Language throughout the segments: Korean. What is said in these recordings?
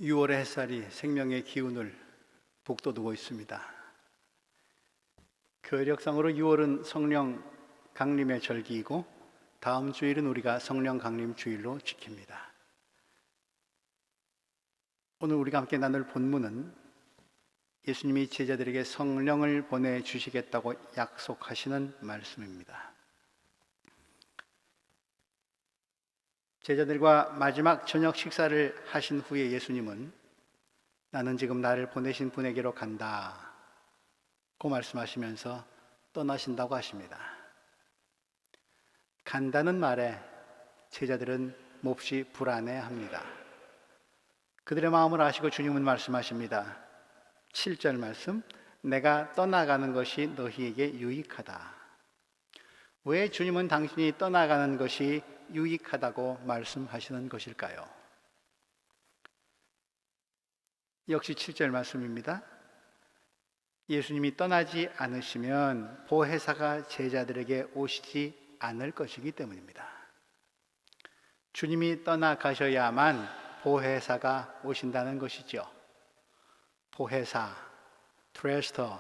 6월의 햇살이 생명의 기운을 북돋우고 있습니다. 교회력상으로 6월은 성령 강림의 절기이고 다음 주일은 우리가 성령 강림 주일로 지킵니다. 오늘 우리가 함께 나눌 본문은 예수님이 제자들에게 성령을 보내주시겠다고 약속하시는 말씀입니다. 제자들과 마지막 저녁 식사를 하신 후에 예수님은 나는 지금 나를 보내신 분에게로 간다 고 말씀하시면서 떠나신다고 하십니다. 간다는 말에 제자들은 몹시 불안해합니다. 그들의 마음을 아시고 주님은 말씀하십니다. 7절 말씀, 내가 떠나가는 것이 너희에게 유익하다. 왜 주님은 당신이 떠나가는 것이 유익하다고 말씀하시는 것일까요? 역시 7절 말씀입니다. 예수님이 떠나지 않으시면 보혜사가 제자들에게 오시지 않을 것이기 때문입니다. 주님이 떠나가셔야만 보혜사가 오신다는 것이죠. 보혜사, 트레스터,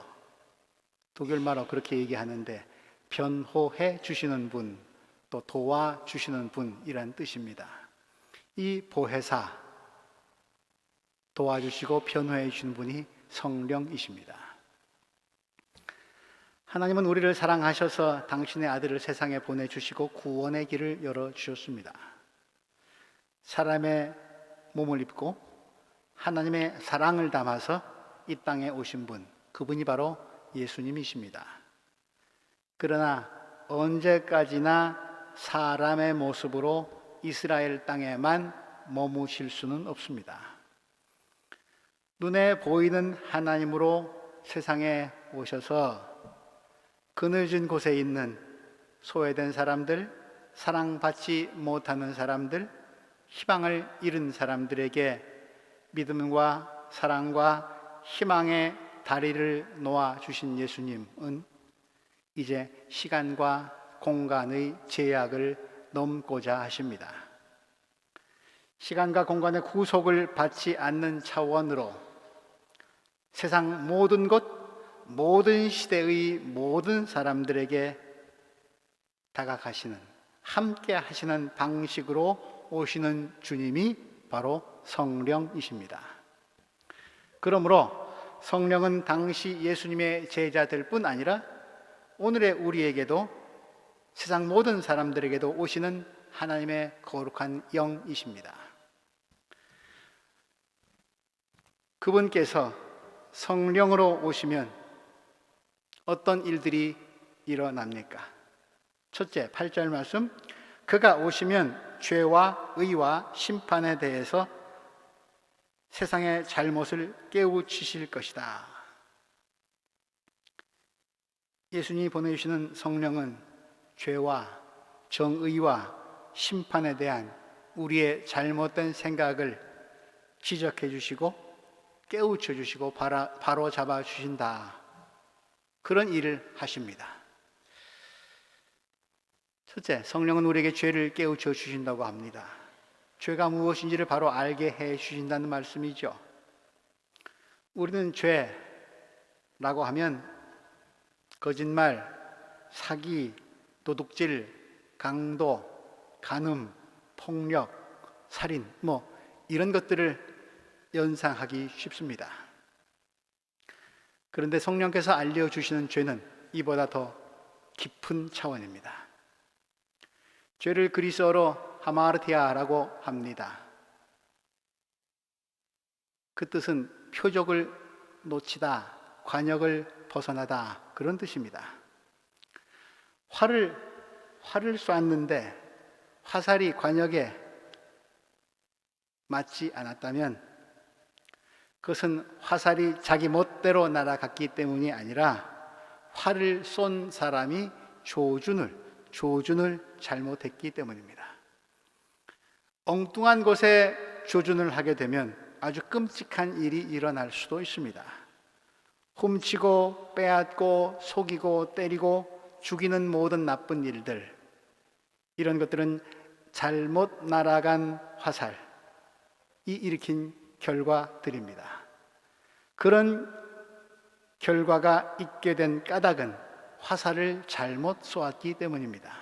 독일말로 그렇게 얘기하는데 변호해 주시는 분, 또 도와주시는 분이란 뜻입니다. 이 보혜사, 도와주시고 변호해 주시는 분이 성령이십니다. 하나님은 우리를 사랑하셔서 당신의 아들을 세상에 보내주시고 구원의 길을 열어주셨습니다. 사람의 몸을 입고 하나님의 사랑을 담아서 이 땅에 오신 분, 그분이 바로 예수님이십니다. 그러나 언제까지나 사람의 모습으로 이스라엘 땅에만 머무실 수는 없습니다. 눈에 보이는 하나님으로 세상에 오셔서 그늘진 곳에 있는 소외된 사람들, 사랑받지 못하는 사람들, 희망을 잃은 사람들에게 믿음과 사랑과 희망의 다리를 놓아주신 예수님은 이제 시간과 공간의 제약을 넘고자 하십니다. 시간과 공간의 구속을 받지 않는 차원으로 세상 모든 곳, 모든 시대의 모든 사람들에게 다가가시는, 함께 하시는 방식으로 오시는 주님이 바로 성령이십니다. 그러므로 성령은 당시 예수님의 제자들 뿐 아니라 오늘의 우리에게도 세상 모든 사람들에게도 오시는 하나님의 거룩한 영이십니다. 그분께서 성령으로 오시면 어떤 일들이 일어납니까? 첫째, 8절 말씀, 그가 오시면 죄와 의와 심판에 대해서 세상의 잘못을 깨우치실 것이다. 예수님이 보내주시는 성령은 죄와 정의와 심판에 대한 우리의 잘못된 생각을 지적해 주시고 깨우쳐 주시고 바로 잡아 주신다. 그런 일을 하십니다. 첫째, 성령은 우리에게 죄를 깨우쳐 주신다고 합니다. 죄가 무엇인지를 바로 알게 해 주신다는 말씀이죠. 우리는 죄라고 하면 거짓말, 사기, 도둑질, 강도, 간음, 폭력, 살인, 이런 것들을 연상하기 쉽습니다. 그런데 성령께서 알려주시는 죄는 이보다 더 깊은 차원입니다. 죄를 그리스어로 하마르티아라고 합니다. 그 뜻은 표적을 놓치다, 관역을 벗어나다, 그런 뜻입니다. 활을 쐈는데 화살이 관역에 맞지 않았다면 그것은 화살이 자기 멋대로 날아갔기 때문이 아니라 활을 쏜 사람이 조준을 잘못했기 때문입니다. 엉뚱한 곳에 조준을 하게 되면 아주 끔찍한 일이 일어날 수도 있습니다. 훔치고 빼앗고 속이고 때리고 죽이는 모든 나쁜 일들, 이런 것들은 잘못 날아간 화살이 일으킨 결과들입니다. 그런 결과가 있게 된 까닭은 화살을 잘못 쏘았기 때문입니다.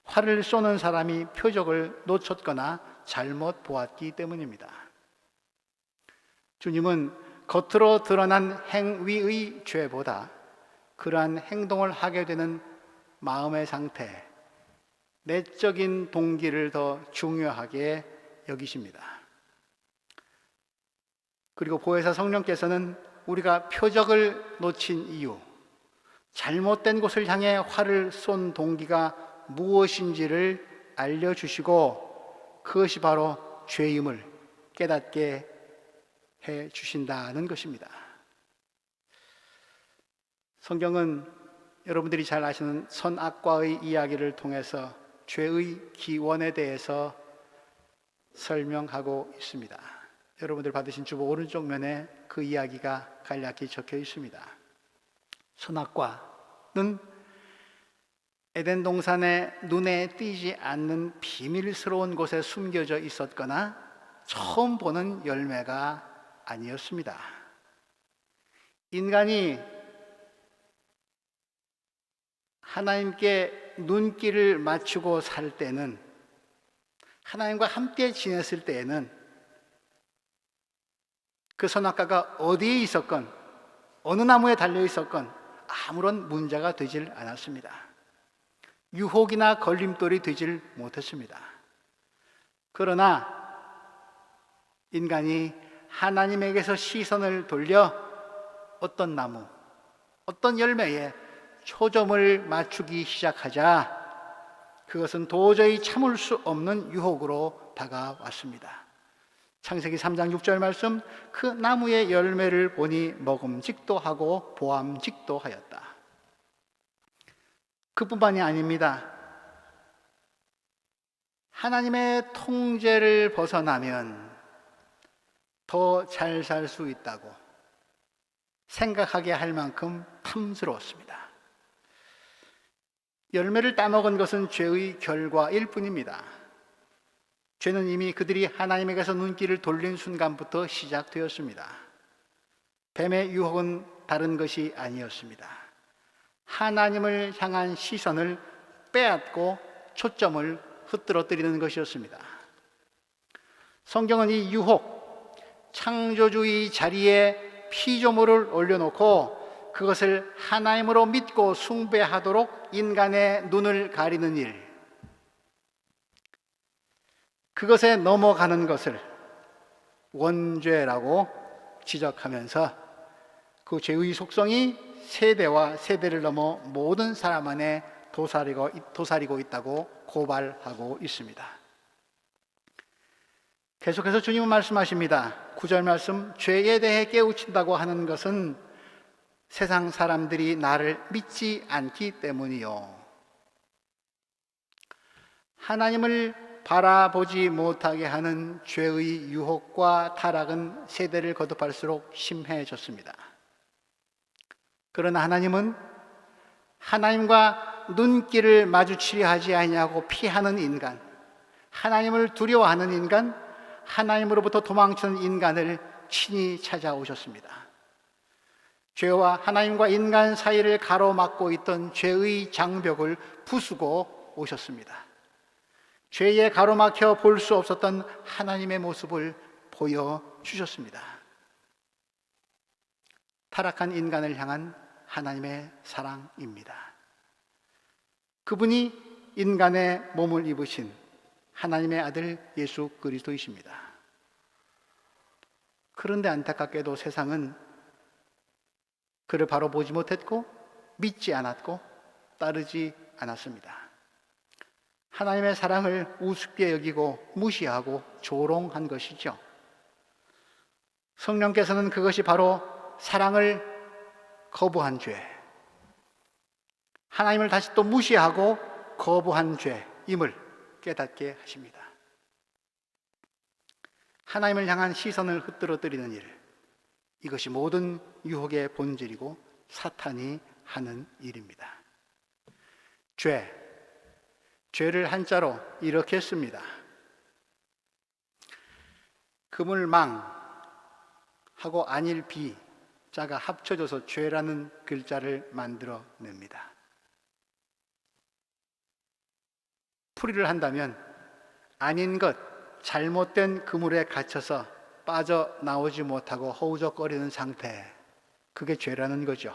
활을 쏘는 사람이 표적을 놓쳤거나 잘못 보았기 때문입니다. 주님은 겉으로 드러난 행위의 죄보다 그러한 행동을 하게 되는 마음의 상태, 내적인 동기를 더 중요하게 여기십니다. 그리고 보혜사 성령께서는 우리가 표적을 놓친 이유, 잘못된 곳을 향해 활을 쏜 동기가 무엇인지를 알려주시고 그것이 바로 죄임을 깨닫게 해 주신다는 것입니다. 성경은 여러분들이 잘 아시는 선악과의 이야기를 통해서 죄의 기원에 대해서 설명하고 있습니다. 여러분들 받으신 주보 오른쪽 면에 그 이야기가 간략히 적혀 있습니다. 선악과는 에덴 동산에 눈에 띄지 않는 비밀스러운 곳에 숨겨져 있었거나 처음 보는 열매가 아니었습니다. 인간이 하나님께 눈길을 맞추고 살 때는, 하나님과 함께 지냈을 때에는 그 선악과가 어디에 있었건 어느 나무에 달려 있었건 아무런 문제가 되질 않았습니다. 유혹이나 걸림돌이 되질 못했습니다. 그러나 인간이 하나님에게서 시선을 돌려 어떤 나무, 어떤 열매에 초점을 맞추기 시작하자 그것은 도저히 참을 수 없는 유혹으로 다가왔습니다. 창세기 3장 6절 말씀, 그 나무의 열매를 보니 먹음직도 하고 보암직도 하였다. 그뿐만이 아닙니다. 하나님의 통제를 벗어나면 더 잘 살 수 있다고 생각하게 할 만큼 탐스러웠습니다. 열매를 따먹은 것은 죄의 결과일 뿐입니다. 죄는 이미 그들이 하나님에게서 눈길을 돌린 순간부터 시작되었습니다. 뱀의 유혹은 다른 것이 아니었습니다. 하나님을 향한 시선을 빼앗고 초점을 흐트러뜨리는 것이었습니다. 성경은 이 유혹, 창조주의 자리에 피조물을 올려놓고 그것을 하나님으로 믿고 숭배하도록 인간의 눈을 가리는 일, 그것에 넘어가는 것을 원죄라고 지적하면서 그 죄의 속성이 세대와 세대를 넘어 모든 사람 안에 도사리고 있다고 고발하고 있습니다. 계속해서 주님은 말씀하십니다. 9절 말씀, 죄에 대해 깨우친다고 하는 것은 세상 사람들이 나를 믿지 않기 때문이요. 하나님을 바라보지 못하게 하는 죄의 유혹과 타락은 세대를 거듭할수록 심해졌습니다. 그러나 하나님은 하나님과 눈길을 마주치려 하지 아니하고 피하는 인간, 하나님을 두려워하는 인간, 하나님으로부터 도망치는 인간을 친히 찾아오셨습니다. 죄와 하나님과 인간 사이를 가로막고 있던 죄의 장벽을 부수고 오셨습니다. 죄에 가로막혀 볼 수 없었던 하나님의 모습을 보여주셨습니다. 타락한 인간을 향한 하나님의 사랑입니다. 그분이 인간의 몸을 입으신 하나님의 아들 예수 그리스도이십니다. 그런데 안타깝게도 세상은 그를 바로 보지 못했고 믿지 않았고 따르지 않았습니다. 하나님의 사랑을 우습게 여기고 무시하고 조롱한 것이죠. 성령께서는 그것이 바로 사랑을 거부한 죄, 하나님을 다시 또 무시하고 거부한 죄임을 깨닫게 하십니다. 하나님을 향한 시선을 흐트러뜨리는 일, 이것이 모든 유혹의 본질이고 사탄이 하는 일입니다. 죄를 한자로 이렇게 씁니다. 그물망, 하고 안일 비 자가 합쳐져서 죄라는 글자를 만들어냅니다. 풀이를 한다면 아닌 것, 잘못된 그물에 갇혀서 빠져나오지 못하고 허우적거리는 상태, 그게 죄라는 거죠.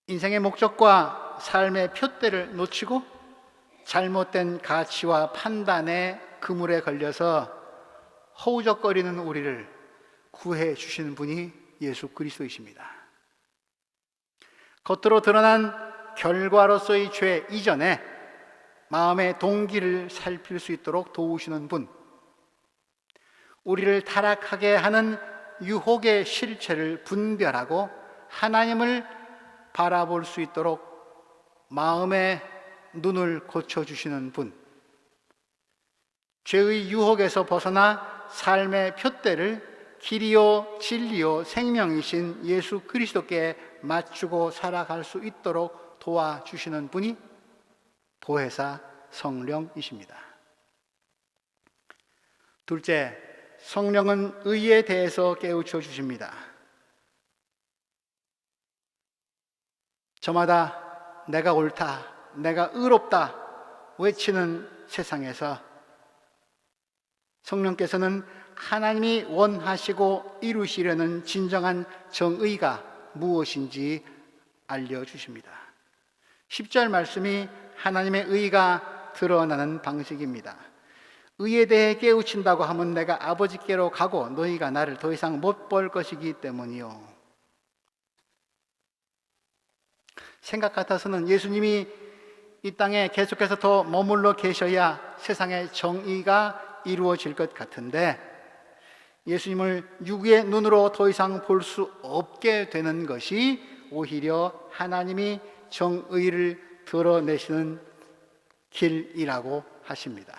인생의 목적과 삶의 푯대를 놓치고 잘못된 가치와 판단의 그물에 걸려서 허우적거리는 우리를 구해 주시는 분이 예수 그리스도이십니다. 겉으로 드러난 결과로서의 죄 이전에 마음의 동기를 살필 수 있도록 도우시는 분, 우리를 타락하게 하는 유혹의 실체를 분별하고 하나님을 바라볼 수 있도록 마음의 눈을 고쳐주시는 분, 죄의 유혹에서 벗어나 삶의 푯대를 길이요 진리요 생명이신 예수 그리스도께 맞추고 살아갈 수 있도록 도와주시는 분이 보혜사 성령이십니다. 둘째, 성령은 의에 대해서 깨우쳐 주십니다. 저마다 내가 옳다, 내가 의롭다 외치는 세상에서 성령께서는 하나님이 원하시고 이루시려는 진정한 정의가 무엇인지 알려주십니다. 10절 말씀이 하나님의 의가 드러나는 방식입니다. 의에 대해 깨우친다고 하면 내가 아버지께로 가고 너희가 나를 더 이상 못 볼 것이기 때문이요. 생각 같아서는 예수님이 이 땅에 계속해서 더 머물러 계셔야 세상의 정의가 이루어질 것 같은데 예수님을 육의 눈으로 더 이상 볼 수 없게 되는 것이 오히려 하나님이 정의를 드러내시는 길이라고 하십니다.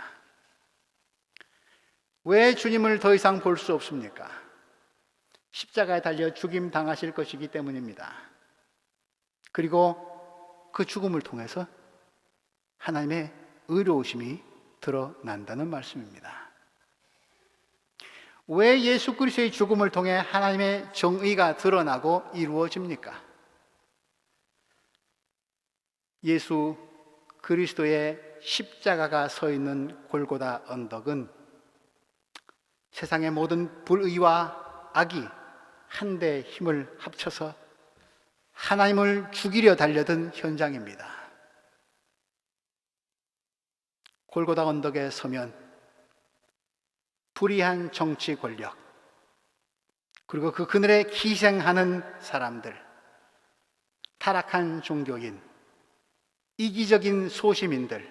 왜 주님을 더 이상 볼 수 없습니까? 십자가에 달려 죽임 당하실 것이기 때문입니다. 그리고 그 죽음을 통해서 하나님의 의로우심이 드러난다는 말씀입니다. 왜 예수 그리스도의 죽음을 통해 하나님의 정의가 드러나고 이루어집니까? 예수 그리스도의 십자가가 서 있는 골고다 언덕은 세상의 모든 불의와 악이 한데 힘을 합쳐서 하나님을 죽이려 달려든 현장입니다. 골고다 언덕에 서면 불의한 정치 권력, 그리고 그 그늘에 기생하는 사람들, 타락한 종교인, 이기적인 소시민들,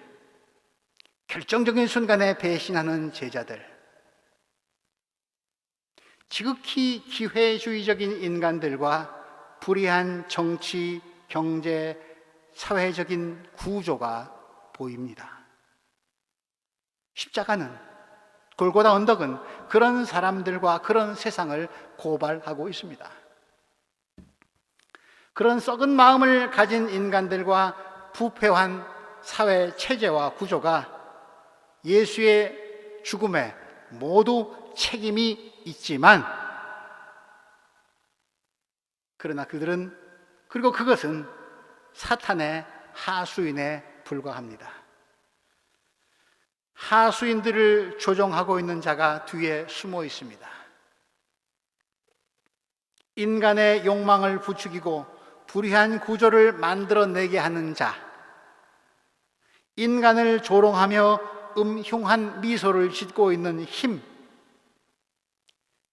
결정적인 순간에 배신하는 제자들, 지극히 기회주의적인 인간들과 불의한 정치, 경제, 사회적인 구조가 보입니다. 십자가는, 골고다 언덕은 그런 사람들과 그런 세상을 고발하고 있습니다. 그런 썩은 마음을 가진 인간들과 부패한 사회 체제와 구조가 예수의 죽음에 모두 책임이 있지만, 그러나 그리고 그것은 사탄의 하수인에 불과합니다. 하수인들을 조종하고 있는 자가 뒤에 숨어 있습니다. 인간의 욕망을 부추기고 불의한 구조를 만들어내게 하는 자, 인간을 조롱하며 음흉한 미소를 짓고 있는 힘,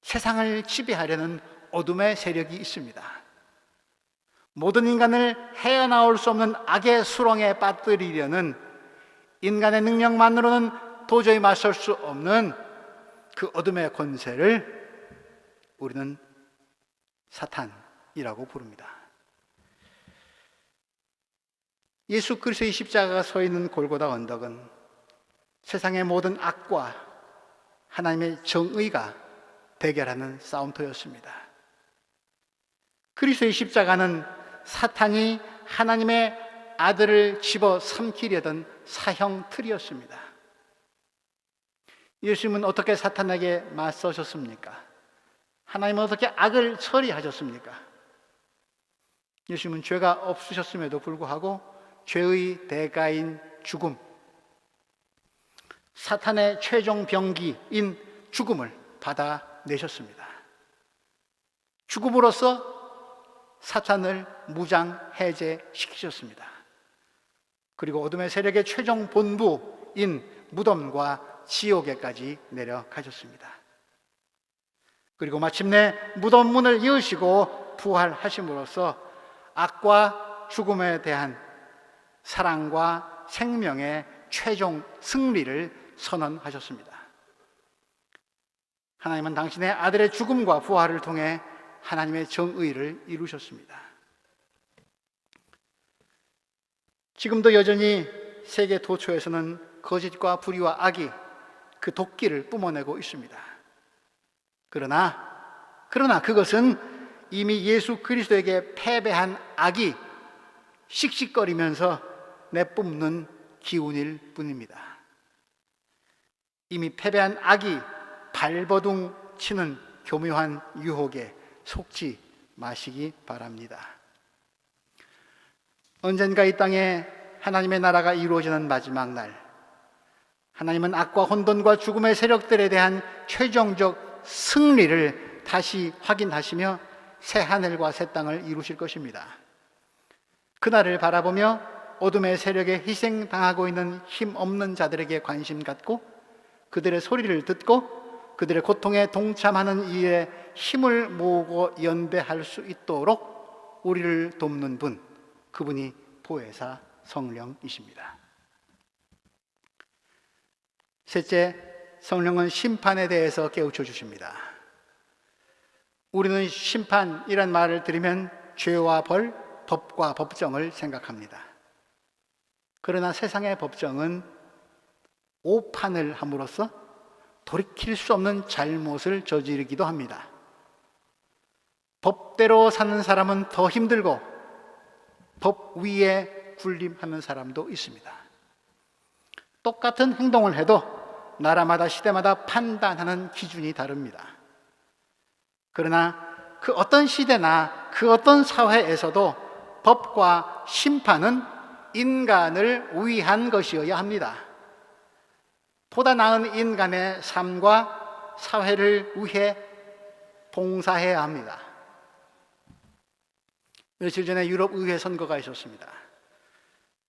세상을 지배하려는 어둠의 세력이 있습니다. 모든 인간을 헤어나올 수 없는 악의 수렁에 빠뜨리려는 인간의 능력만으로는 도저히 맞설 수 없는 그 어둠의 권세를 우리는 사탄이라고 부릅니다. 예수 그리스도의 십자가가 서 있는 골고다 언덕은 세상의 모든 악과 하나님의 정의가 대결하는 싸움터였습니다. 그리스도의 십자가는 사탄이 하나님의 아들을 집어삼키려던 사형 틀이었습니다. 예수님은 어떻게 사탄에게 맞서셨습니까? 하나님은 어떻게 악을 처리하셨습니까? 예수님은 죄가 없으셨음에도 불구하고 죄의 대가인 죽음, 사탄의 최종 병기인 죽음을 받아내셨습니다. 죽음으로써 사탄을 무장 해제시키셨습니다. 그리고 어둠의 세력의 최종 본부인 무덤과 지옥에까지 내려가셨습니다. 그리고 마침내 무덤 문을 여시고 부활하심으로써 악과 죽음에 대한 사랑과 생명의 최종 승리를 선언하셨습니다. 하나님은 당신의 아들의 죽음과 부활을 통해 하나님의 정의를 이루셨습니다. 지금도 여전히 세계 도처에서는 거짓과 불의와 악이 그 도끼를 뿜어내고 있습니다. 그러나 그것은 이미 예수 그리스도에게 패배한 악이 씩씩거리면서 내뿜는 기운일 뿐입니다. 이미 패배한 악이 발버둥 치는 교묘한 유혹에 속지 마시기 바랍니다. 언젠가 이 땅에 하나님의 나라가 이루어지는 마지막 날, 하나님은 악과 혼돈과 죽음의 세력들에 대한 최종적 승리를 다시 확인하시며 새 하늘과 새 땅을 이루실 것입니다. 그날을 바라보며 어둠의 세력에 희생당하고 있는 힘없는 자들에게 관심 갖고 그들의 소리를 듣고 그들의 고통에 동참하는 이에 힘을 모으고 연대할 수 있도록 우리를 돕는 분, 그분이 보혜사 성령이십니다. 셋째, 성령은 심판에 대해서 깨우쳐 주십니다. 우리는 심판이란 말을 들으면 죄와 벌, 법과 법정을 생각합니다. 그러나 세상의 법정은 오판을 함으로써 돌이킬 수 없는 잘못을 저지르기도 합니다. 법대로 사는 사람은 더 힘들고 법 위에 군림하는 사람도 있습니다. 똑같은 행동을 해도 나라마다 시대마다 판단하는 기준이 다릅니다. 그러나 그 어떤 시대나 그 어떤 사회에서도 법과 심판은 인간을 위한 것이어야 합니다. 보다 나은 인간의 삶과 사회를 위해 봉사해야 합니다. 며칠 전에 유럽 의회 선거가 있었습니다.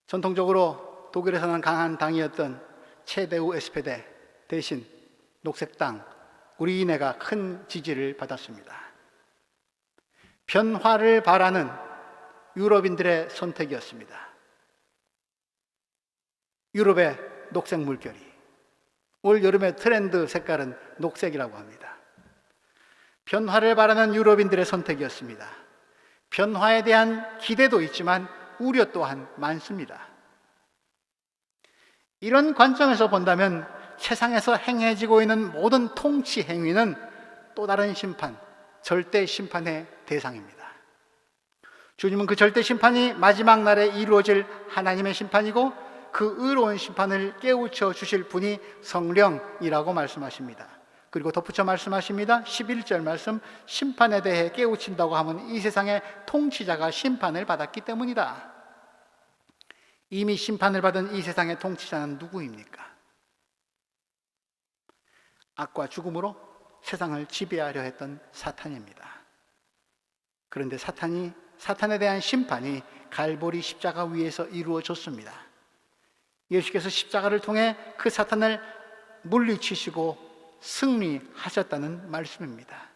전통적으로 독일에서는 강한 당이었던 체데우 SPD 대신 녹색당 우리네가 큰 지지를 받았습니다. 변화를 바라는 유럽인들의 선택이었습니다. 유럽의 녹색 물결이, 올 여름의 트렌드 색깔은 녹색이라고 합니다. 변화를 바라는 유럽인들의 선택이었습니다. 변화에 대한 기대도 있지만 우려 또한 많습니다. 이런 관점에서 본다면 세상에서 행해지고 있는 모든 통치 행위는 또 다른 심판, 절대 심판의 대상입니다. 주님은 그 절대 심판이 마지막 날에 이루어질 하나님의 심판이고 그 의로운 심판을 깨우쳐 주실 분이 성령이라고 말씀하십니다. 그리고 덧붙여 말씀하십니다. 11절 말씀, 심판에 대해 깨우친다고 하면 이 세상의 통치자가 심판을 받았기 때문이다. 이미 심판을 받은 이 세상의 통치자는 누구입니까? 악과 죽음으로 세상을 지배하려 했던 사탄입니다. 그런데 사탄에 대한 심판이 갈보리 십자가 위에서 이루어졌습니다. 예수께서 십자가를 통해 그 사탄을 물리치시고 승리하셨다는 말씀입니다.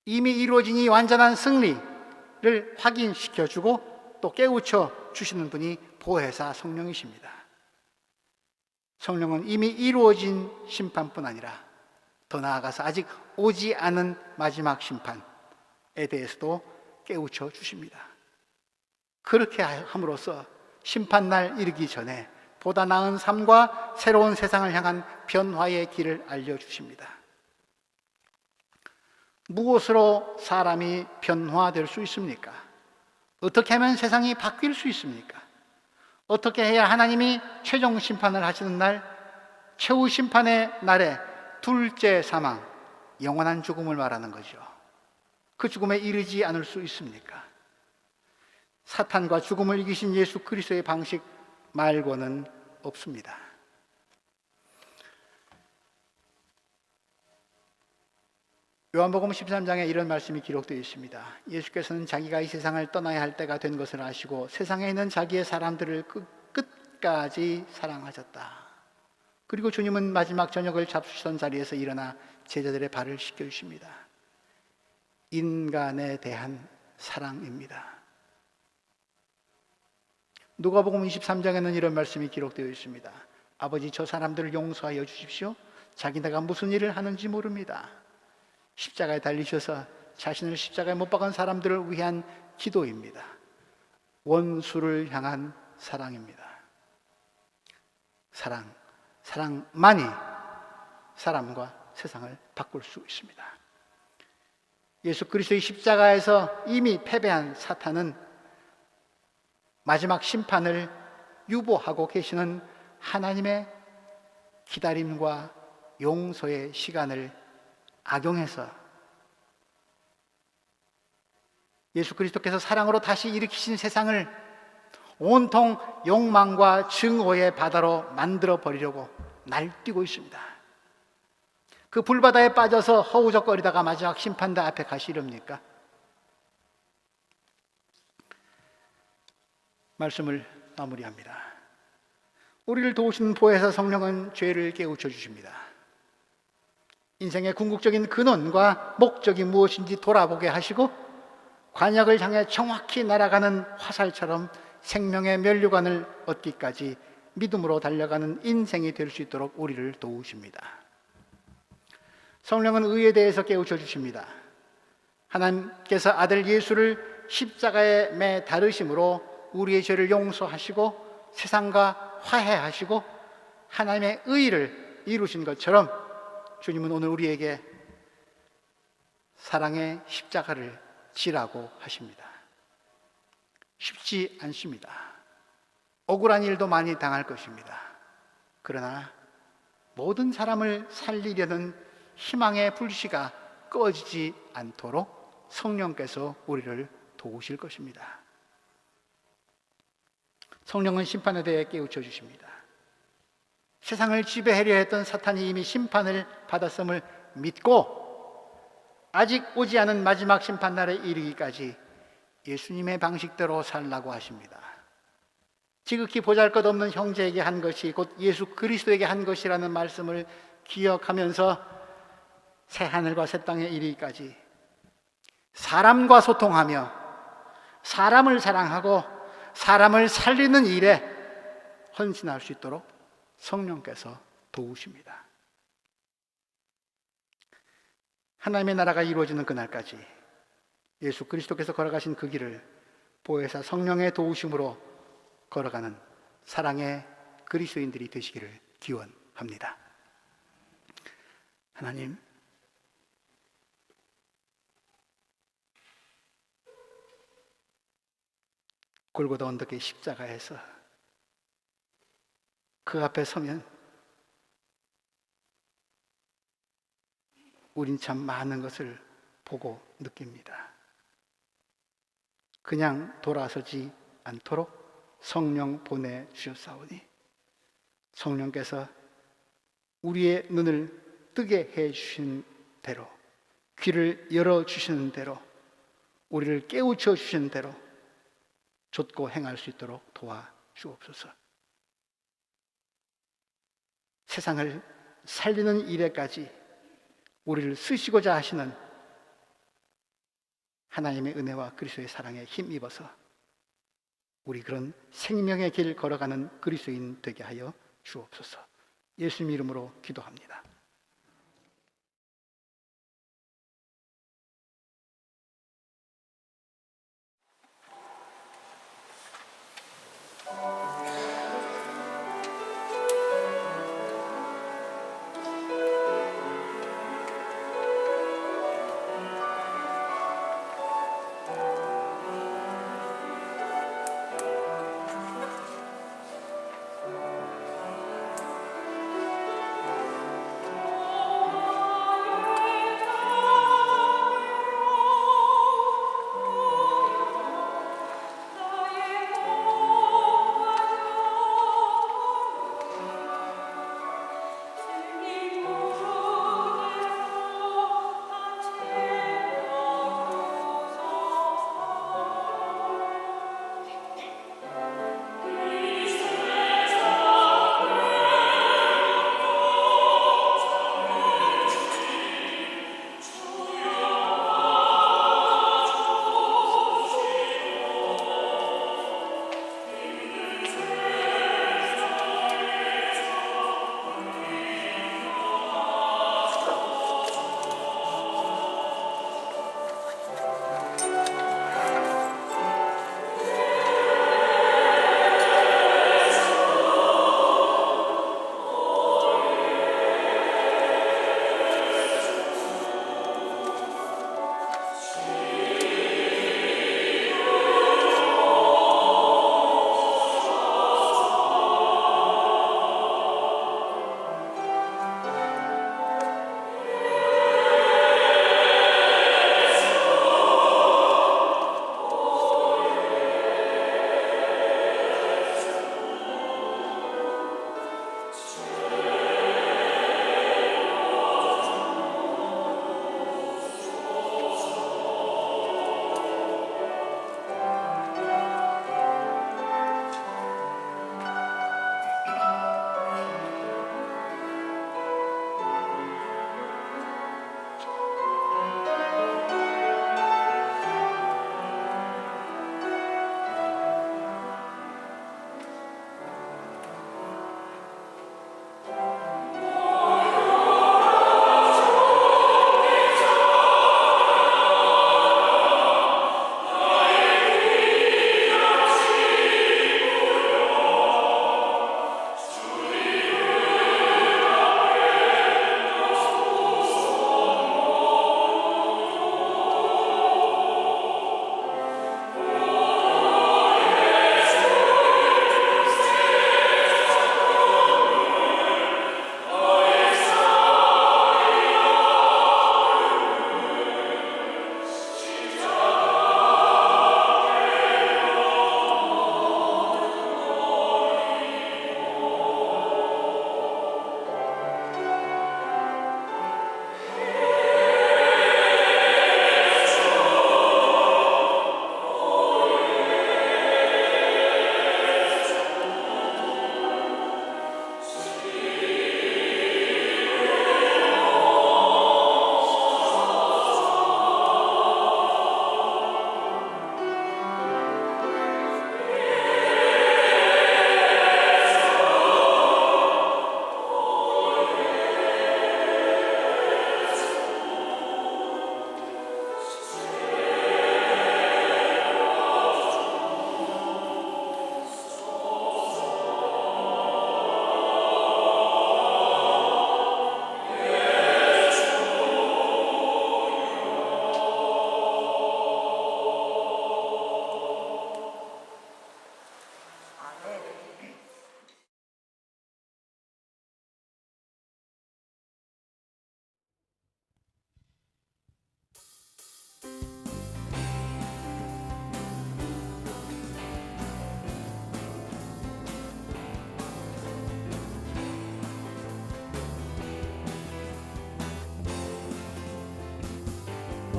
이미 이루어진 이 완전한 승리를 확인시켜주고 또 깨우쳐 주시는 분이 보혜사 성령이십니다. 성령은 이미 이루어진 심판뿐 아니라 더 나아가서 아직 오지 않은 마지막 심판에 대해서도 깨우쳐 주십니다. 그렇게 함으로써 심판날 이르기 전에 보다 나은 삶과 새로운 세상을 향한 변화의 길을 알려주십니다. 무엇으로 사람이 변화될 수 있습니까? 어떻게 하면 세상이 바뀔 수 있습니까? 어떻게 해야 하나님이 최종 심판을 하시는 날 최후 심판의 날에 둘째 사망, 영원한 죽음을 말하는 거죠. 그 죽음에 이르지 않을 수 있습니까? 사탄과 죽음을 이기신 예수 그리스도의 방식 말고는 없습니다. 요한복음 13장에 이런 말씀이 기록되어 있습니다. 예수께서는 자기가 이 세상을 떠나야 할 때가 된 것을 아시고 세상에 있는 자기의 사람들을 끝까지 사랑하셨다. 그리고 주님은 마지막 저녁을 잡수시던 자리에서 일어나 제자들의 발을 씻겨주십니다. 인간에 대한 사랑입니다. 누가복음 23장에는 이런 말씀이 기록되어 있습니다. 아버지, 저 사람들을 용서하여 주십시오. 자기네가 무슨 일을 하는지 모릅니다. 십자가에 달리셔서 자신을 십자가에 못 박은 사람들을 위한 기도입니다. 원수를 향한 사랑입니다. 사랑만이 사람과 세상을 바꿀 수 있습니다. 예수 그리스도의 십자가에서 이미 패배한 사탄은 마지막 심판을 유보하고 계시는 하나님의 기다림과 용서의 시간을 악용해서 예수 그리스도께서 사랑으로 다시 일으키신 세상을 온통 욕망과 증오의 바다로 만들어 버리려고 날뛰고 있습니다. 그 불바다에 빠져서 허우적거리다가 마지막 심판대 앞에 가시렵니까? 말씀을 마무리합니다. 우리를 도우시는 보혜사 성령은 죄를 깨우쳐 주십니다. 인생의 궁극적인 근원과 목적이 무엇인지 돌아보게 하시고 관역을 향해 정확히 날아가는 화살처럼 생명의 면류관을 얻기까지 믿음으로 달려가는 인생이 될 수 있도록 우리를 도우십니다. 성령은 의에 대해서 깨우쳐 주십니다. 하나님께서 아들 예수를 십자가에 매 다르심으로 우리의 죄를 용서하시고 세상과 화해하시고 하나님의 의를 이루신 것처럼 주님은 오늘 우리에게 사랑의 십자가를 지라고 하십니다. 쉽지 않습니다. 억울한 일도 많이 당할 것입니다. 그러나 모든 사람을 살리려는 희망의 불씨가 꺼지지 않도록 성령께서 우리를 도우실 것입니다. 성령은 심판에 대해 깨우쳐 주십니다. 세상을 지배하려 했던 사탄이 이미 심판을 받았음을 믿고 아직 오지 않은 마지막 심판날에 이르기까지 예수님의 방식대로 살라고 하십니다. 지극히 보잘것없는 형제에게 한 것이 곧 예수 그리스도에게 한 것이라는 말씀을 기억하면서 새 하늘과 새 땅에 이르기까지 사람과 소통하며 사람을 사랑하고 사람을 살리는 일에 헌신할 수 있도록 성령께서 도우십니다. 하나님의 나라가 이루어지는 그날까지 예수 그리스도께서 걸어가신 그 길을 보혜사 성령의 도우심으로 걸어가는 사랑의 그리스도인들이 되시기를 기원합니다. 하나님, 골고다 언덕의 십자가에서 그 앞에 서면 우린 참 많은 것을 보고 느낍니다. 그냥 돌아서지 않도록 성령 보내주셨사오니 성령께서 우리의 눈을 뜨게 해주신 대로, 귀를 열어주시는 대로, 우리를 깨우쳐 주시는 대로 좇고 행할 수 있도록 도와주옵소서. 세상을 살리는 일에까지 우리를 쓰시고자 하시는 하나님의 은혜와 그리스도의 사랑에 힘입어서 우리 그런 생명의 길 걸어가는 그리스도인 되게 하여 주옵소서. 예수님 이름으로 기도합니다.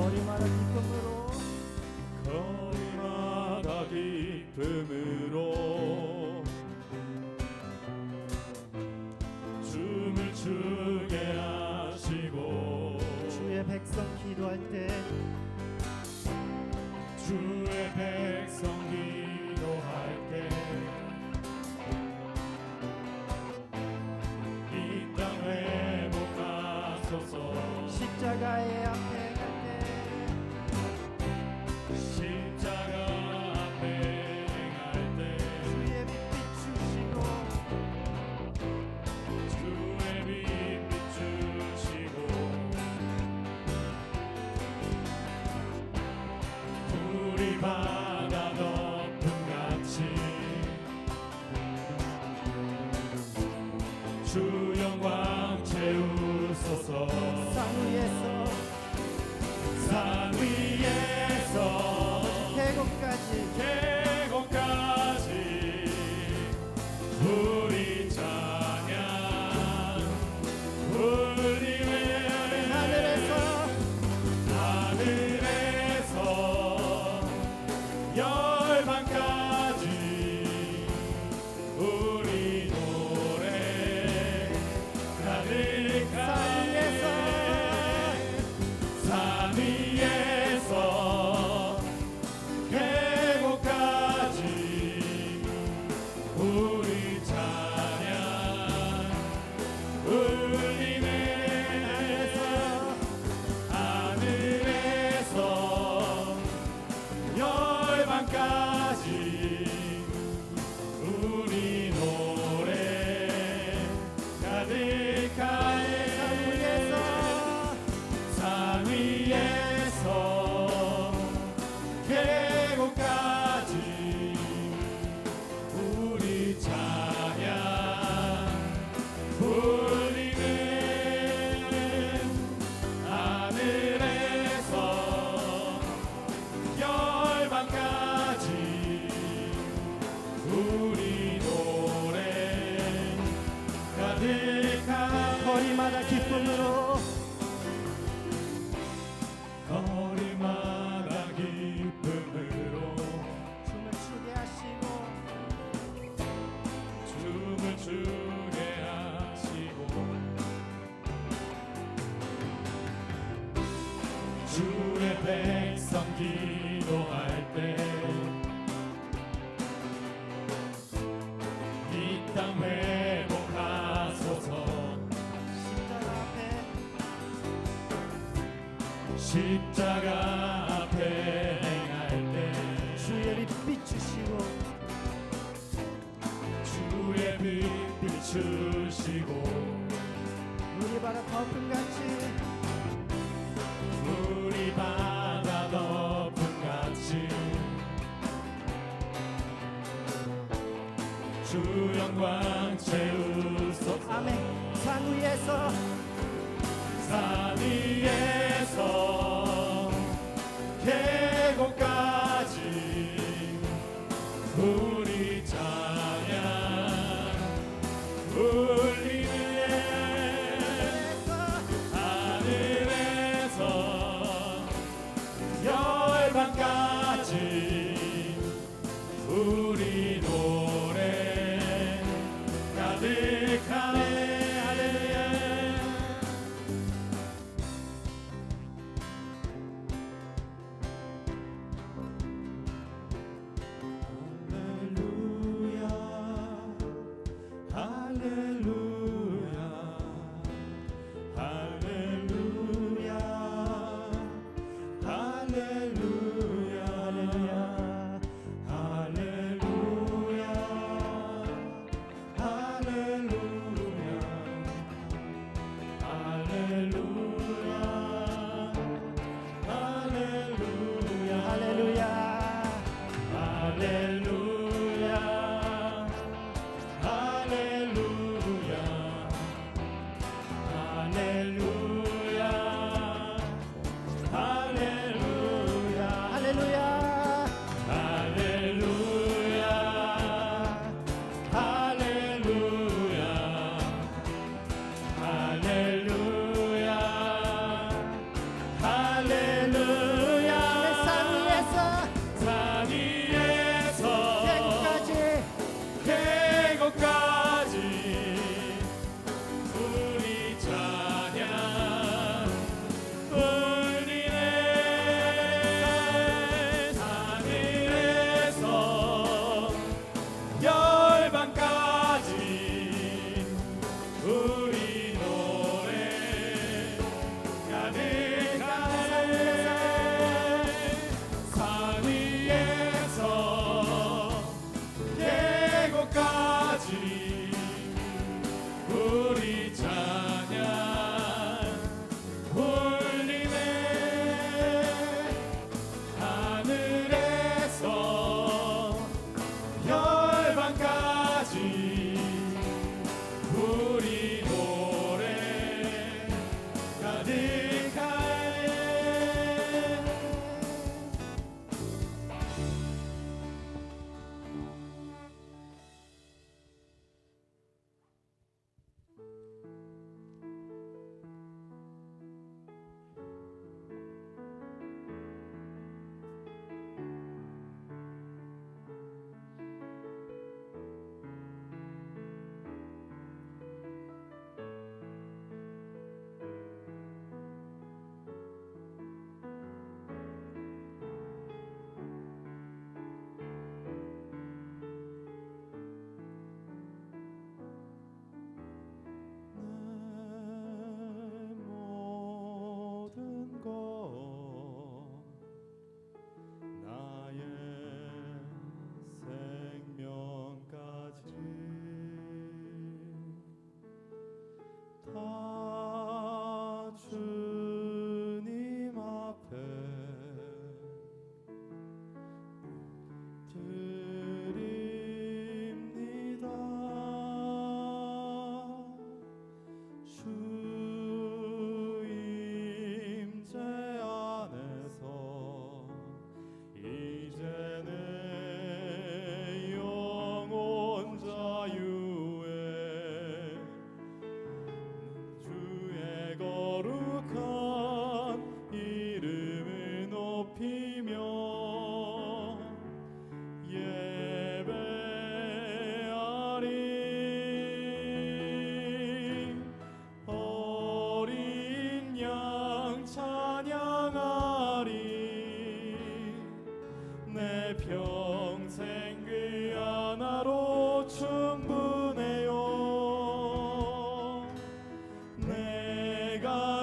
거리마다 기쁨으로 거리마다 기쁨으로 춤을 추게 하시고 주의 백성 기도할 때 주의 백성 기도할 때 이 땅 회복하소서. 십자가의 앞에 갈 때 십자가 앞에 행할 때 주의 빛 비추시고 주의 빛 비추시고 우리 바다 덮음같이 주 영광 채우소서. 산 위에서 산 위에서 계곡까지 계곡까지 우리 찬양 울리네. 하늘에서 하늘에서 열방까지 우리 노래 가득하네. 산 위에서 계곡까지 우리 찬양 울리네. 하늘에서 열방까지 우리 노래 가득하네. 산 위에서 계곡까지 우리 찬양 울리네. 하늘에서 열방까지 우리 노래 가득한 거리마다 기쁨으로 거리마다 기쁨으로 춤을 추게 하시고 춤을 추게 하시고 주의 백성 기도할 때 이 땅 회복하소서. 십자가 앞에 십자가 앞에 행할 때 주의 빛 비추시고 주의 빛 비추시고 우리 바다 덮음같이 우리 바다 덮음같이 주 영광 채우소서. 아멘. 산 위에서 산 위에서 계곡까지 우리 찬양 울리네. 하늘에서 열방까지 우리 노래 가득하네. 할렐루야. 할렐루야. 할렐루야. 할렐루야. 할렐루야. 할렐루야. 할렐루야.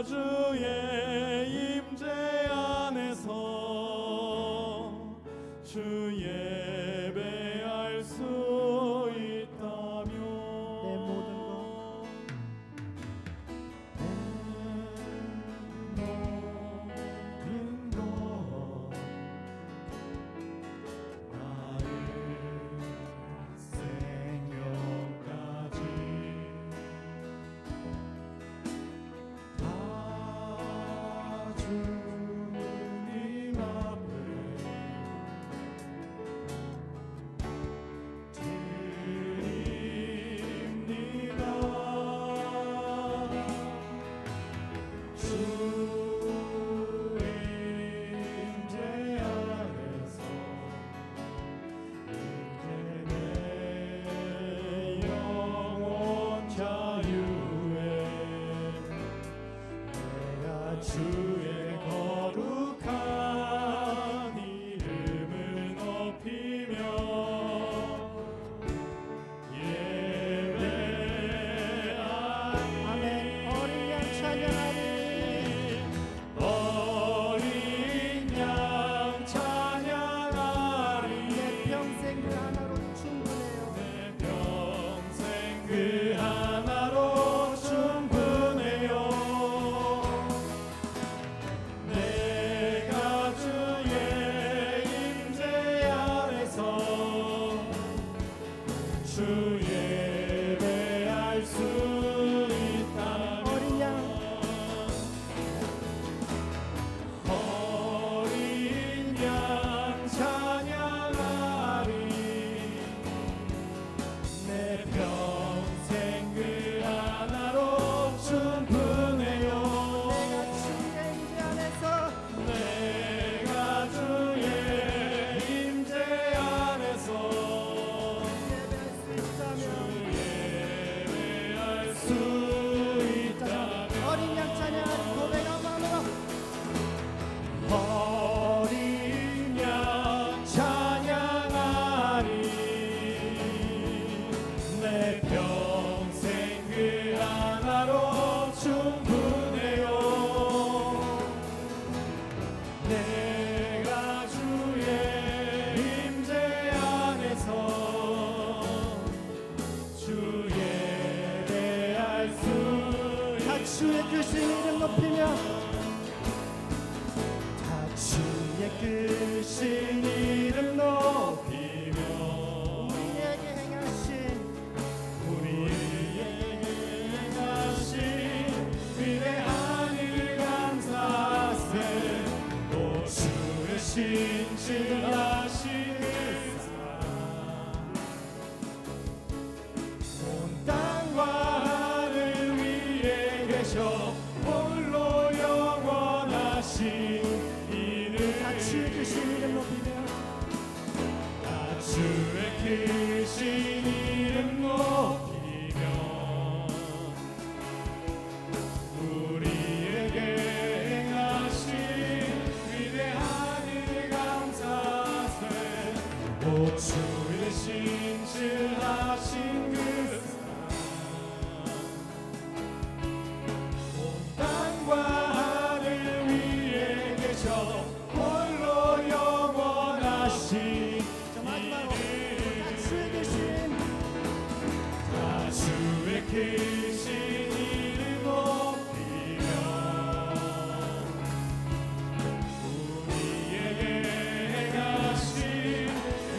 주의 임재 안에서 주 예배할 수 있다면 내 모든 것 주의 거룩한 이름을 높이며 예배하리. 아멘. 어린 양 찬양하리. 어린 양 찬양하리. 내 평생 그 하나로 충분해요. 내 평생 그 하나로 충분해요. 내가 주의 임재 안에서 주 예배할 수 있다면 어린 양 어린 양 찬양하리. 내 평생 그 하나로 충분해요. 내가 주의 임재 안에서 내가 주의 임재 안에서 예배할 수 있다면 예배할 수 있다면 어린 양 찬양하리. 고백한 마음으로 어린 양 찬양하리. 내 평생 그 하나로 충분해요. 내가 주의 임재 안에서 주 예배할 수 다 주의 크신 이름 높이며 다 주의 크신 이름 높이며 우리에게 행하신 우리에게 행하신 위대한 일 감사세. 또 주의 신실하신 그 사랑 온 땅과 하늘 위에 계셔 홀로 영원하신 이는 다 주의 크신 이름 높이며 다 주의 크신 이름 높이며 우리에게 행하신 위대한 일 감사세. 오 주의 신실하신 그 온 땅과 하늘 위에 계셔 홀로 영원하신 자 마지막으로 다 주의 다 주의 계신 크신 이름 높이며 우리에게 행하신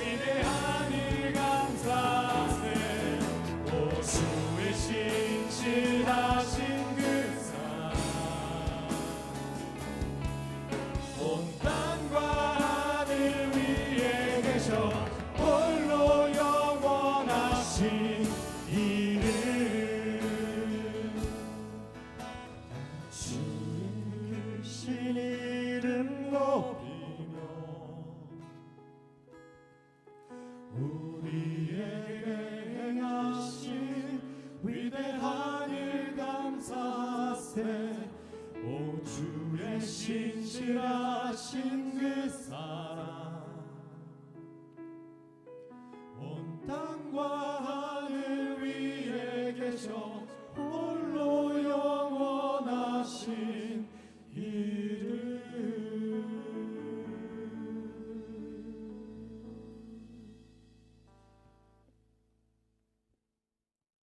위대한 일 감사세. 오 주의 신실하신 그 사랑 온 땅과 하늘 위에 계셔 홀로 영원하신 이름 주의 크신 이름 높이며 우리에게 행하신 위대한 일 감사세. 오 주의 신실하신 그 사랑 온 땅과 하늘 위에 계셔